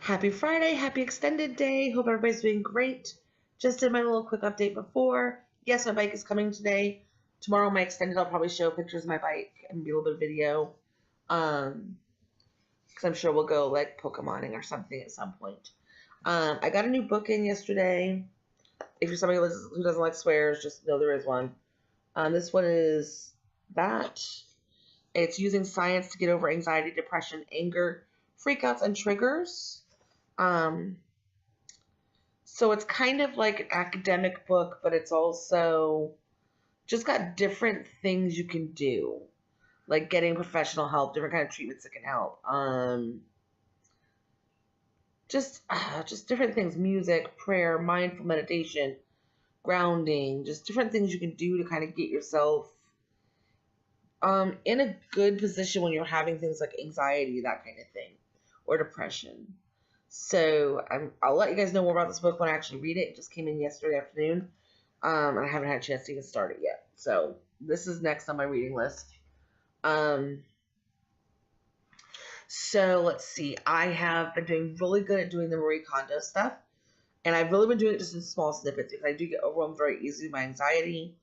Happy Friday, happy extended day. Hope everybody's doing great. Just did my little quick update before. Yes, my bike is coming today. Tomorrow, my extended, I'll probably show pictures of my bike and be a little bit of video. Because I'm sure we'll go like Pokemoning or something at some point. I got a new book in yesterday. If you're somebody who doesn't like swears, just know there is one. This one is that. It's using science to get over anxiety, depression, anger, freakouts, and triggers. So it's kind of like an academic book, but it's also just got different things you can do, like getting professional help, different kind of treatments that can help. Just different things: music, prayer, mindful meditation, grounding, just different things you can do to kind of get yourself in a good position when you're having things like anxiety, that kind of thing, or depression. So I'll let you guys know more about this book when I actually read it. It just came in yesterday afternoon. I haven't had a chance to even start it yet. So this is next on my reading list. So let's see. I have been doing really good at doing the Marie Kondo stuff. And I've really been doing it just in small snippets because I do get overwhelmed very easily by anxiety.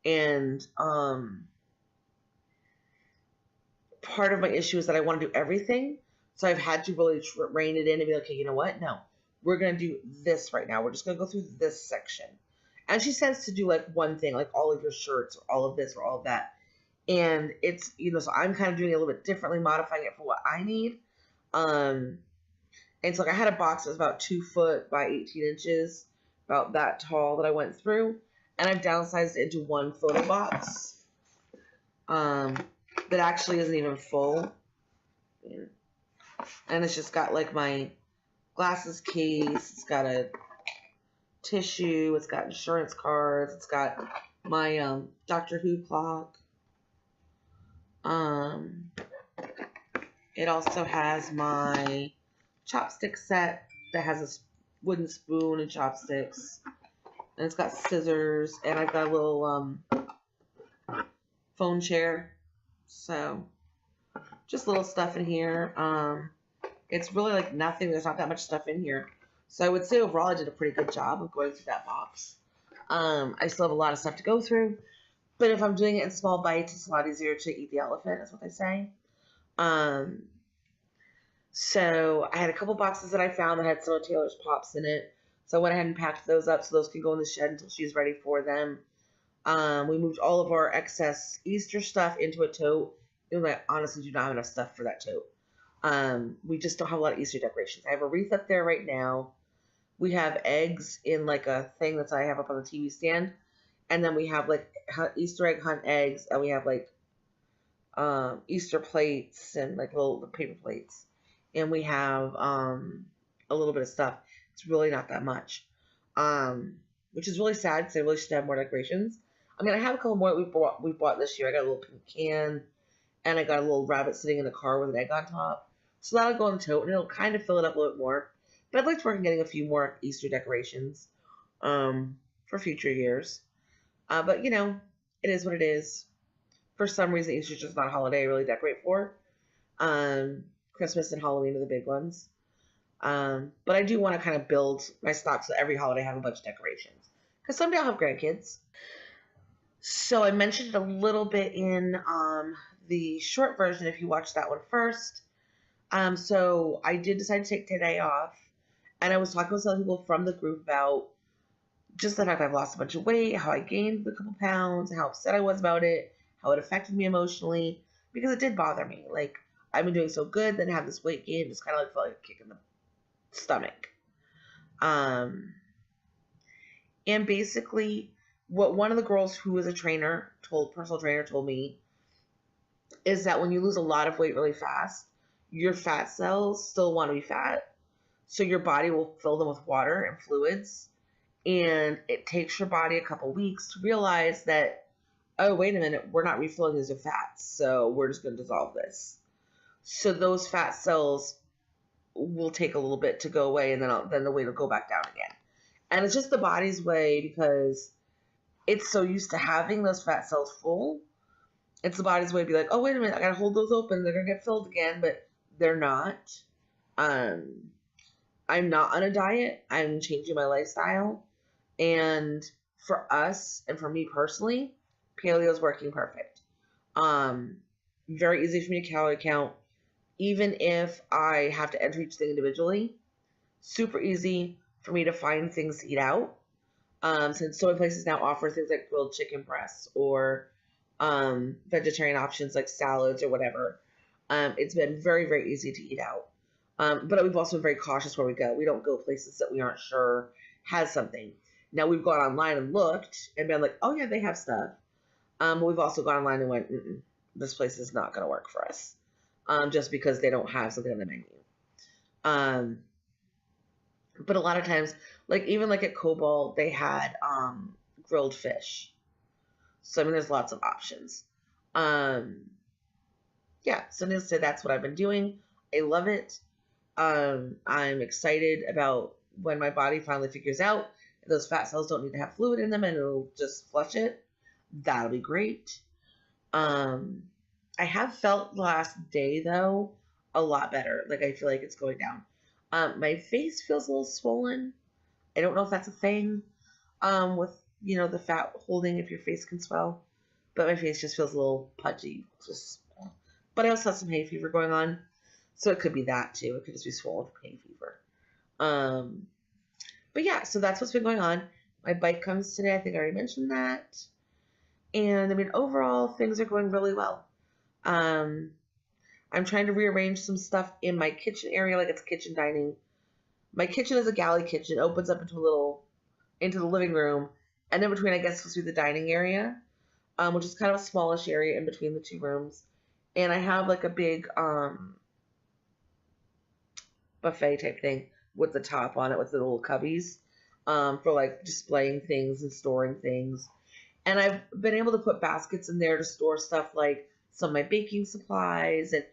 And part of my issue is that I want to do everything. So I've had to really rein it in and be like, okay, you know what? No, we're going to do this right now. We're just going to go through this section. And she says to do like one thing, like all of your shirts or all of this or all of that. And it's, so I'm kind of doing it a little bit differently, modifying it for what I need. And so like I had a box that was about 2 foot by 18 inches, about that tall that I went through. And I've downsized it into one photo box that actually isn't even full. And it's just got like my glasses case, it's got a tissue, it's got insurance cards, it's got my Doctor Who clock. It also has my chopstick set that has a wooden spoon and chopsticks. And it's got scissors, and I've got a little phone chair. So just little stuff in here. It's really like nothing. There's not that much stuff in here. So I would say overall I did a pretty good job of going through that box. I still have a lot of stuff to go through. But if I'm doing it in small bites, it's a lot easier to eat the elephant, is what they say. So I had a couple boxes that I found that had some of Taylor's Pops in it. So I went ahead and packed those up so those can go in the shed until she's ready for them. We moved all of our excess Easter stuff into a tote. I honestly do not have enough stuff for that tote. We just don't have a lot of Easter decorations. I have a wreath up there right now. We have eggs in like a thing that I have up on the TV stand. And then we have like Easter egg hunt eggs. And we have like Easter plates and like little paper plates. And we have a little bit of stuff. It's really not that much. Which is really sad because I really should have more decorations. I mean, I have a couple more that we bought this year. I got a little pink can. And I got a little rabbit sitting in the car with an egg on top. So that'll go in the tote, and it'll kind of fill it up a little bit more. But I'd like to work on getting a few more Easter decorations for future years. But, it is what it is. For some reason, Easter's just not a holiday I really decorate for. Christmas and Halloween are the big ones. But I do want to kind of build my stock so every holiday I have a bunch of decorations. Because someday I'll have grandkids. So I mentioned it a little bit in the short version if you watched that one first. So I did decide to take today off. And I was talking with some people from the group about just the fact I've lost a bunch of weight, how I gained a couple pounds, how upset I was about it, how it affected me emotionally. Because it did bother me. Like, I've been doing so good, then have this weight gain, just kind of like felt like a kick in the stomach. And basically, what one of the girls who was a personal trainer told me is that when you lose a lot of weight really fast, your fat cells still want to be fat. So your body will fill them with water and fluids. And it takes your body a couple weeks to realize that, oh, wait a minute, we're not refilling these with fats. So we're just going to dissolve this. So those fat cells will take a little bit to go away, and then the weight will go back down again. And it's just the body's way because it's so used to having those fat cells full. It's the body's way to be like, oh, wait a minute, I got to hold those open. They're going to get filled again, but they're not. I'm not on a diet. I'm changing my lifestyle. And for us and for me personally, paleo is working perfect. Um, Very easy for me to calorie count, even if I have to enter each thing individually. Super easy for me to find things to eat out. Since so many places now offer things like grilled chicken breasts or vegetarian options like salads or whatever. It's been very, very easy to eat out. But we've also been very cautious where we go. We don't go places that we aren't sure has something. Now we've gone online and looked and been like, oh yeah, they have stuff. But we've also gone online and went, this place is not going to work for us, just because they don't have something on the menu. Um, but a lot of times, like even like at Cobalt, they had grilled fish. So I mean, there's lots of options. Um, yeah, so needless to say, that's what I've been doing. I love it. I'm excited about when my body finally figures out those fat cells don't need to have fluid in them and it'll just flush it. That'll be great. Um, I have felt the last day though a lot better. Like I feel like it's going down. My face feels a little swollen. I don't know if that's a thing. With the fat holding if your face can swell, but my face just feels a little pudgy. But I also have some hay fever going on, so it could be that too. It could just be swollen from hay fever. Um, but yeah, so that's what's been going on. My bike comes today. I think I already mentioned that. And I mean, overall, things are going really well. Um, I'm trying to rearrange some stuff in my kitchen area, like it's kitchen dining. My kitchen is a galley kitchen, it opens up into the living room, and in between, I guess, supposed to be the dining area, which is kind of a smallish area in between the two rooms. And I have like a big buffet type thing with the top on it with the little cubbies for like displaying things and storing things. And I've been able to put baskets in there to store stuff like some of my baking supplies and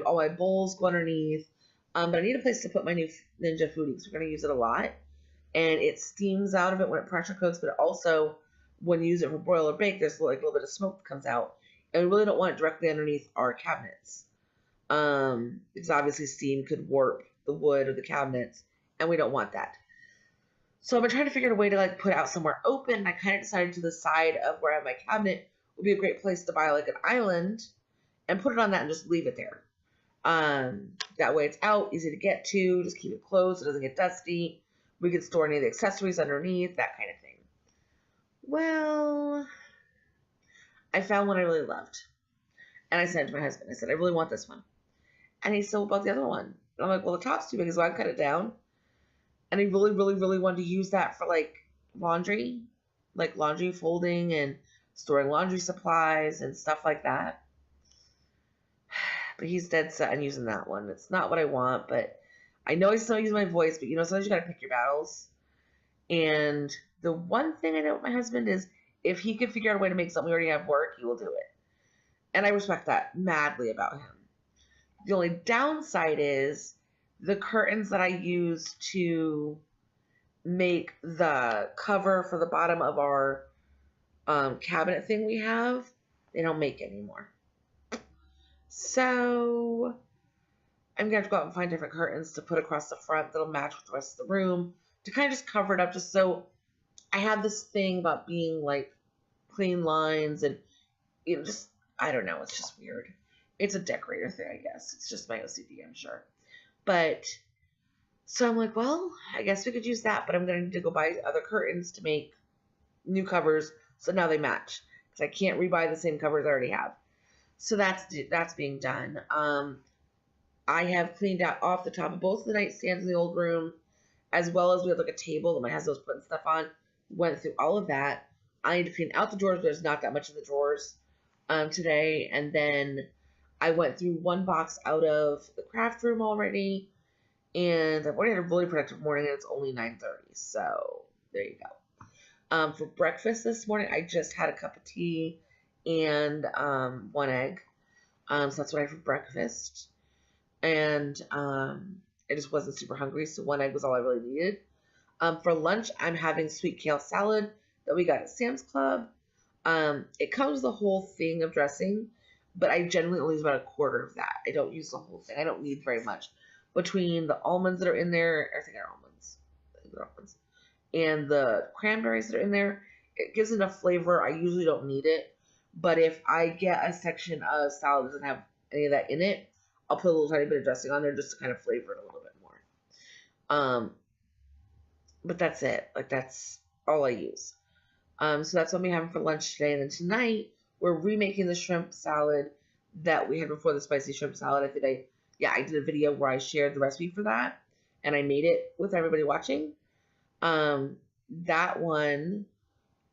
all my bowls go underneath. But I need a place to put my new Ninja Foodi because we're going to use it a lot. And it steams out of it when it pressure cooks, but also when you use it for boil or bake, there's like a little bit of smoke that comes out. And we really don't want it directly underneath our cabinets. Because obviously steam could warp the wood of the cabinets, and we don't want that. So I've been trying to figure out a way to like put it out somewhere open. And I kind of decided to the side of where I have my cabinet would be a great place to buy like an island and put it on that and just leave it there. That way it's out, easy to get to, just keep it closed, it doesn't get dusty. We can store any of the accessories underneath, that kind of thing. Well, I found one I really loved. And I sent it to my husband. I said, I really want this one. And he said, what about the other one? And I'm like, well, the top's too big, so I cut it down. And he really, really, really wanted to use that for like laundry folding and storing laundry supplies and stuff like that. But he's dead set on using that one. It's not what I want, but I know I still use my voice, but sometimes you gotta pick your battles. And the one thing I know with my husband is if he can figure out a way to make something we already have work, he will do it. And I respect that madly about him. The only downside is the curtains that I use to make the cover for the bottom of our cabinet thing we have, they don't make anymore. So I'm going to have to go out and find different curtains to put across the front that'll match with the rest of the room to kind of just cover it up, just so I have this thing about being like clean lines and just, I don't know, it's just weird. It's a decorator thing, I guess. It's just my OCD, I'm sure. But so I'm like, well, I guess we could use that, but I'm going to need to go buy other curtains to make new covers so now they match because I can't rebuy the same covers I already have. So that's being done. I have cleaned out off the top of both of the nightstands in the old room, as well as we have like a table that my husband was putting stuff on. Went through all of that. I need to clean out the drawers, but there's not that much in the drawers today. And then I went through one box out of the craft room already, and I've already had a really productive morning, and it's only 9:30. So there you go. For breakfast this morning, I just had a cup of tea and one egg. So that's what I had for breakfast. And I just wasn't super hungry, so one egg was all I really needed. For lunch, I'm having sweet kale salad that we got at Sam's Club. It comes with the whole thing of dressing, but I generally only use about a quarter of that. I don't use the whole thing. I don't need very much. between the almonds that are in there. I think they're almonds. I think they're almonds. And the cranberries that are in there, it gives enough flavor. I usually don't need it, but if I get a section of salad that doesn't have any of that in it, I'll put a little tiny bit of dressing on there just to kind of flavor it a little bit more. But that's it. Like, that's all I use. So that's what we're having for lunch today. And then tonight, we're remaking the shrimp salad that we had before, the spicy shrimp salad. I did a video where I shared the recipe for that, and I made it with everybody watching. That one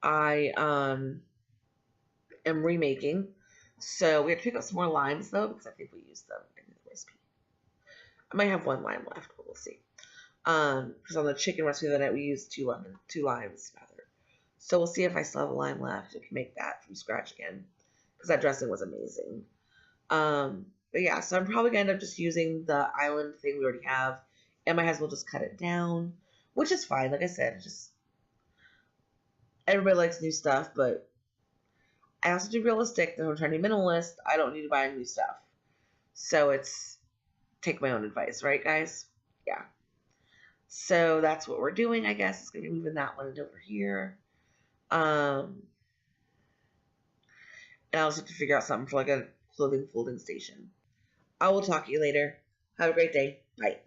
I am remaking. So we have to pick up some more limes though, because I think we used them in the recipe. I might have one lime left, but we'll see. Because on the chicken recipe the other night we used two limes rather. So we'll see if I still have a lime left. I can make that from scratch again, because that dressing was amazing. But yeah, so I'm probably gonna end up just using the island thing we already have, and my husband will just cut it down, which is fine. Like I said, just everybody likes new stuff, but I also do realistic. If I'm trying to be minimalist, I don't need to buy new stuff. So it's take my own advice, right, guys? Yeah. So that's what we're doing, I guess. It's going to be moving that one over here. And I also have to figure out something for like a clothing folding station. I will talk to you later. Have a great day. Bye.